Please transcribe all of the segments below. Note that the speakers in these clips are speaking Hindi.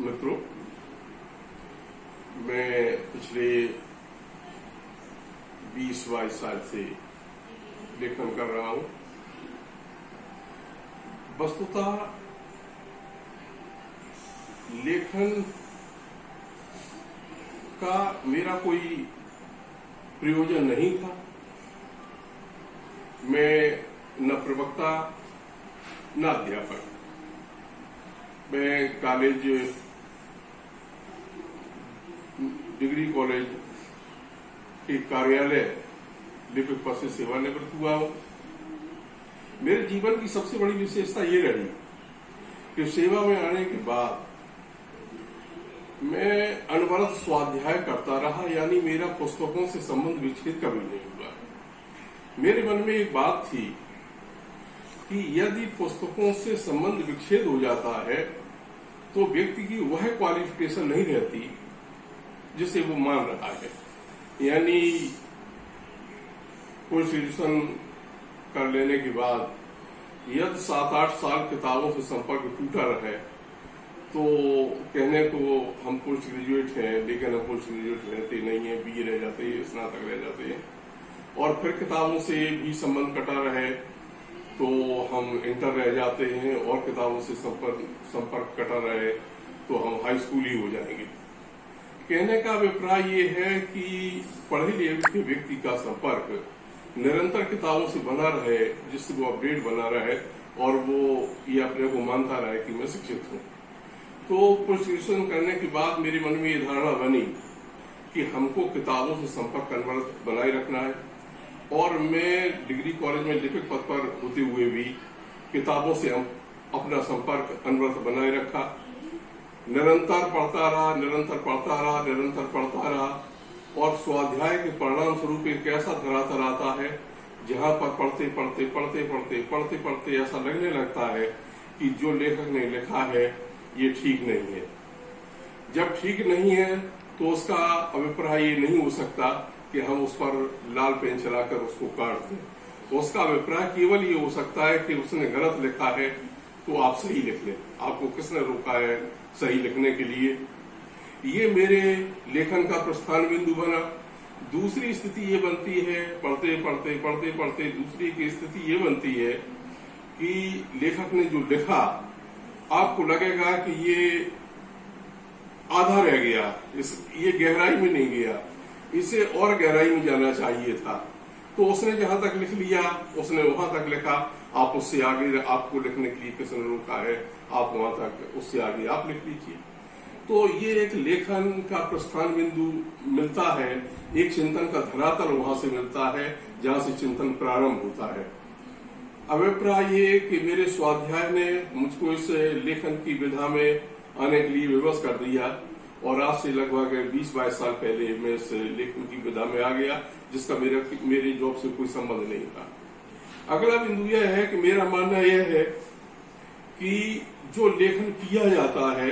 मित्रों, मैं पिछले 20-22 साल से लेखन कर रहा हूं। वस्तुतः लेखन का मेरा कोई प्रयोजन नहीं था। मैं न प्रवक्ता न अध्यापक। मैं कॉलेज डिग्री कॉलेज के कार्यालय लिपिक पद से सेवानिवृत्त हुआ हूं। मेरे जीवन की सबसे बड़ी विशेषता ये रही कि सेवा में आने के बाद मैं अनवरत स्वाध्याय करता रहा, यानी मेरा पुस्तकों से संबंध विच्छेद कभी नहीं हुआ। मेरे मन में एक बात थी कि यदि पुस्तकों से संबंध विच्छेद हो जाता है तो व्यक्ति की वह क्वालिफिकेशन नहीं रहती जिसे वो मान रहा है। यानी ग्रेजुएशन कर लेने के बाद यदि 7-8 साल किताबों से संपर्क टूटा रहे तो कहने को हम पोस्ट ग्रेजुएट हैं, लेकिन हम पोस्ट ग्रेजुएट रहते नहीं है, बीए रह जाते हैं, स्नातक रह जाते हैं। और फिर किताबों से भी संबंध कटा रहे तो हम इंटर रह जाते हैं, और किताबों से संपर्क कटा रहे तो हम हाई स्कूल ही हो जाएंगे। कहने का अभिप्राय ये है कि पढ़े लिखे व्यक्ति का संपर्क निरंतर किताबों से बना रहे, जिससे वो अपडेट बना रहे और वो ये अपने को मानता रहे कि मैं शिक्षित हूँ। तो पोस्ट ग्रेजुएशन करने के बाद मेरे मन में ये धारणा बनी कि हमको किताबों से संपर्क अनवरत बनाए रखना है, और मैं डिग्री कॉलेज में लिपिक पद पर होते हुए भी किताबों से अपना संपर्क अनवरत बनाए रखा। निरंतर पढ़ता रहा और स्वाध्याय के परिणाम स्वरूप एक ऐसा धरातल आता है जहां पर पढ़ते ऐसा लगने लगता है कि जो लेखक ने लिखा है ये ठीक नहीं है। जब ठीक नहीं है तो उसका अभिप्राय ये नहीं हो सकता कि हम उस पर लाल पेन चलाकर उसको काट दें। उसका अभिप्राय केवल ये हो सकता है कि उसने गलत लिखा है तो आप सही लिख लें। आपको किसने रोका है सही लिखने के लिए? ये मेरे लेखन का प्रस्थान बिंदु बना। दूसरी स्थिति ये बनती है, पढ़ते दूसरी की स्थिति ये बनती है कि लेखक ने जो लिखा आपको लगेगा कि ये आधा रह गया, ये गहराई में नहीं गया, इसे और गहराई में जाना चाहिए था। तो उसने जहां तक लिख लिया उसने वहां तक लिखा, आप उससे आगे, आपको लिखने के लिए किसने रोका है, आप वहां तक, उससे आगे आप लिख लीजिए। तो ये एक लेखन का प्रस्थान बिंदु मिलता है, एक चिंतन का धरातल वहां से मिलता है जहां से चिंतन प्रारंभ होता है। अभिप्राय ये कि मेरे स्वाध्याय ने मुझको इस लेखन की विधा में आने के लिए विवश कर दिया, और आज से लगभग 20-22 साल पहले मैं इस लेखन की विधा में आ गया, जिसका मेरे जॉब से कोई संबंध नहीं था। अगला बिंदु यह है कि मेरा मानना यह है कि जो लेखन किया जाता है,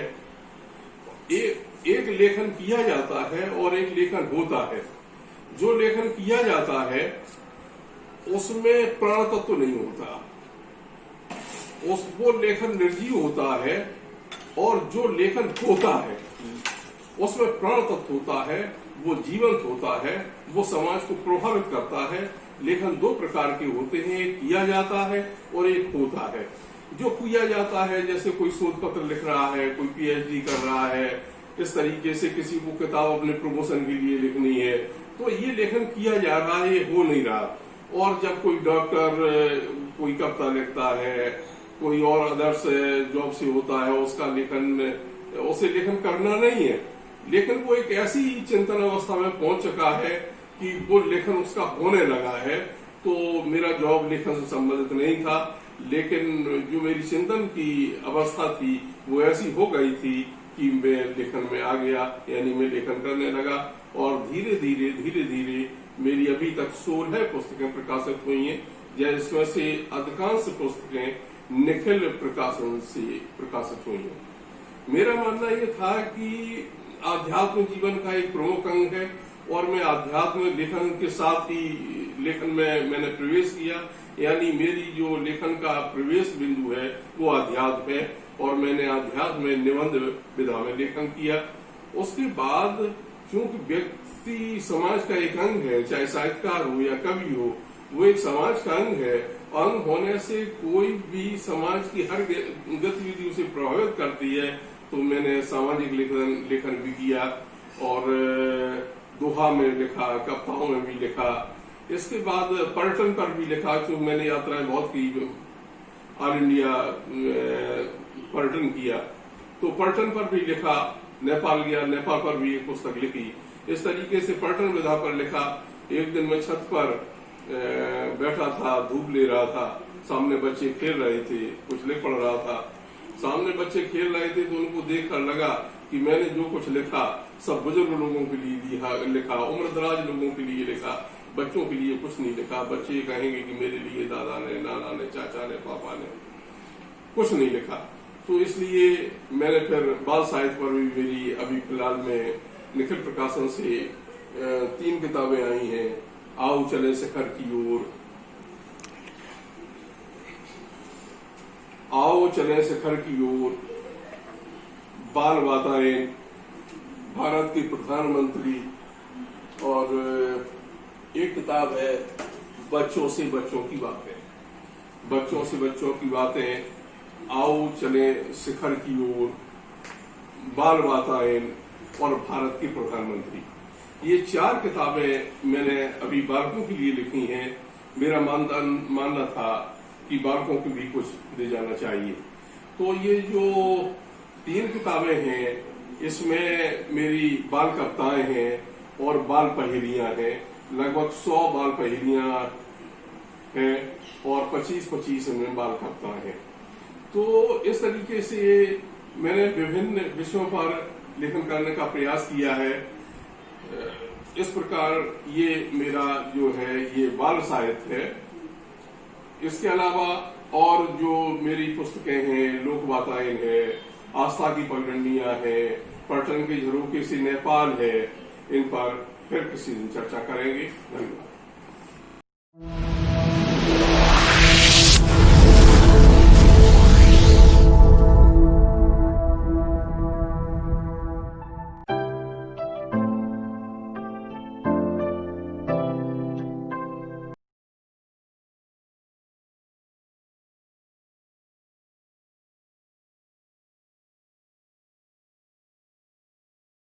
एक लेखन किया जाता है और एक लेखन होता है। जो लेखन किया जाता है उसमें प्राण तत्व नहीं होता, वो लेखन निर्जीव होता है, और जो लेखन होता है उसमें प्राण तत्व होता है, वो जीवंत होता है, वो समाज को प्रभावित करता है। लेखन दो प्रकार के होते हैं, एक किया जाता है और एक होता है। जो किया जाता है, जैसे कोई शोध पत्र लिख रहा है, कोई पीएचडी कर रहा है, इस तरीके से किसी को किताब अपने प्रमोशन के लिए लिखनी है, तो ये लेखन किया जा रहा है, ये हो नहीं रहा। और जब कोई डॉक्टर कोई कविता लिखता है, कोई और अदर्स जॉब से होता है, उसका लेखन, उसे लेखन करना नहीं है, लेकिन वो एक ऐसी चिंतन अवस्था में पहुंच चुका है कि वो लेखन उसका होने लगा है। तो मेरा जॉब लेखन से संबंधित नहीं था, लेकिन जो मेरी चिंतन की अवस्था थी वो ऐसी हो गई थी कि मैं लेखन में आ गया, यानी मैं लेखन करने लगा। और धीरे धीरे मेरी अभी तक 16 पुस्तकें प्रकाशित हुई हैं, जिसमें से अधिकांश पुस्तकें निखिल प्रकाशन से प्रकाशित हुई हैं। मेरा मानना यह था कि आध्यात्म जीवन का एक प्रमुख अंग है, और मैं आध्यात्म लेखन के साथ ही लेखन में मैंने प्रवेश किया, यानी मेरी जो लेखन का प्रवेश बिंदु है वो आध्यात्म है। और मैंने अध्यात्म में निबंध विधा में लेखन किया। उसके बाद चूंकि व्यक्ति समाज का एक अंग है, चाहे साहित्यकार हो या कवि हो, वो एक समाज का अंग है। अंग होने से कोई भी समाज की हर गतिविधि उसे प्रभावित करती है। तो मैंने सामाजिक लेखन भी किया और दोहा में लिखा, कविताओं में भी लिखा। इसके बाद पर्यटन पर भी लिखा, क्योंकि मैंने यात्राएं बहुत की, ऑल इंडिया पर्यटन किया, तो पर्यटन पर भी लिखा। नेपाल गया, नेपाल पर भी एक पुस्तक लिखी। इस तरीके से पर्यटन विधा पर लिखा। एक दिन मैं छत पर बैठा था, धूप ले रहा था, सामने बच्चे खेल रहे थे, कुछ लिख पढ़ रहा था। सामने बच्चे खेल रहे थे तो उनको देखकर लगा कि मैंने जो कुछ लिखा सब बुजुर्ग लोगों के लिए लिखा, उम्रदराज लोगों के लिए लिखा, बच्चों के लिए कुछ नहीं लिखा। बच्चे कहेंगे कि मेरे लिए दादा ने, नाना ने, चाचा ने, पापा ने कुछ नहीं लिखा। तो इसलिए मैंने फिर बाल साहित्य पर भी मेरी अभी फिलहाल में निखिल प्रकाशन से 3 किताबें आई हैं। आओ चले शिखर की ओर, आओ चले शिखर की ओर, बाल वातायन, भारत के प्रधानमंत्री, और एक किताब है बच्चों से बच्चों की बातें। बच्चों से बच्चों की बातें, आओ चले शिखर की ओर, बाल वातायन और भारत के प्रधानमंत्री, ये 4 किताबें मैंने अभी बालकों के लिए लिखी हैं। मेरा मानना था कि बालकों को भी कुछ दे जाना चाहिए। तो ये जो 3 किताबें हैं, इसमें मेरी बाल कविताएं हैं और बाल पहेलियां हैं। लगभग 100 बाल पहेलियां हैं और 25-25 इनमें बाल कविताएं हैं। तो इस तरीके से मैंने विभिन्न विषयों पर लेखन करने का प्रयास किया है। इस प्रकार ये मेरा जो है ये बाल साहित्य है। इसके अलावा और जो मेरी पुस्तकें हैं, लोक वातायन है, आस्था की पगडंडियां है, पर्यटन के झरोखे से नेपाल है, इन पर फिर किसी दिन चर्चा करेंगे। धन्यवाद।